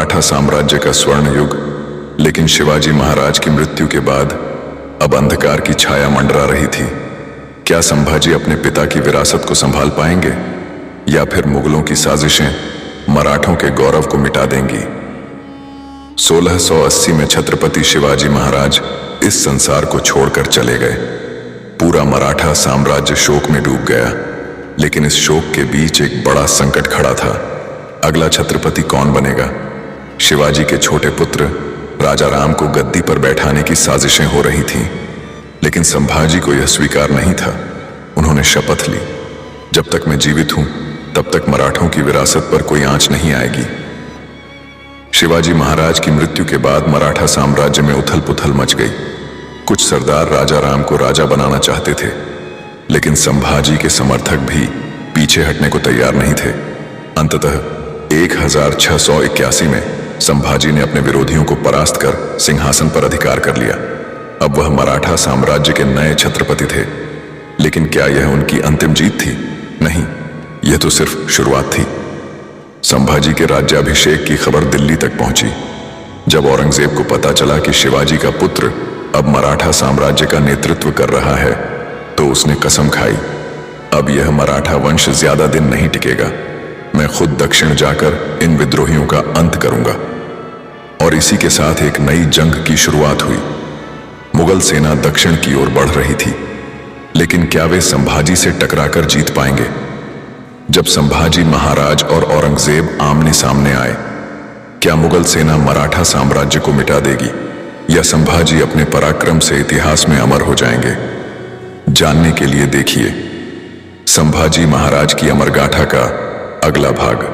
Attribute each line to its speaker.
Speaker 1: मराठा साम्राज्य का स्वर्ण युग। लेकिन शिवाजी महाराज की मृत्यु के बाद अब अंधकार की छाया मंडरा रही थी। क्या संभाजी अपने पिता की विरासत को संभाल पाएंगे या फिर मुगलों की साजिशें मराठों के गौरव को मिटा देंगी? 1680 में छत्रपति शिवाजी महाराज इस संसार को छोड़कर चले गए। पूरा मराठा साम्राज्य शोक में डूब गया। लेकिन इस शोक के बीच एक बड़ा संकट खड़ा था। अगला छत्रपति कौन बनेगा? शिवाजी के छोटे पुत्र राजा राम को गद्दी पर बैठाने की साजिशें हो रही थीं। लेकिन संभाजी को यह स्वीकार नहीं था। उन्होंने शपथ ली, जब तक मैं जीवित हूं तब तक मराठों की विरासत पर कोई आंच नहीं आएगी। शिवाजी महाराज की मृत्यु के बाद मराठा साम्राज्य में उथल पुथल मच गई। कुछ सरदार राजा राम को राजा बनाना चाहते थे, लेकिन संभाजी के समर्थक भी पीछे हटने को तैयार नहीं थे। अंततः 1681 में संभाजी ने अपने विरोधियों को परास्त कर सिंहासन पर अधिकार कर लिया। अब वह मराठा साम्राज्य के नए छत्रपति थे। लेकिन क्या यह उनकी अंतिम जीत थी? नहीं, यह तो सिर्फ शुरुआत थी। संभाजी के राज्याभिषेक की खबर दिल्ली तक पहुंची। जब औरंगजेब को पता चला कि शिवाजी का पुत्र अब मराठा साम्राज्य का नेतृत्व कर रहा है, तो उसने कसम खाई, अब यह मराठा वंश ज्यादा दिन नहीं टिकेगा। मैं खुद दक्षिण जाकर इन विद्रोहियों का अंत करूंगा। और इसी के साथ एक नई जंग की शुरुआत हुई। मुगल सेना दक्षिण की ओर बढ़ रही थी, लेकिन क्या वे संभाजी से टकराकर जीत पाएंगे? जब संभाजी महाराज और औरंगजेब आमने सामने आए, क्या मुगल सेना मराठा साम्राज्य को मिटा देगी या संभाजी अपने पराक्रम से इतिहास में अमर हो जाएंगे? जानने के लिए देखिए संभाजी महाराज की अमर गाथा का अगला भाग।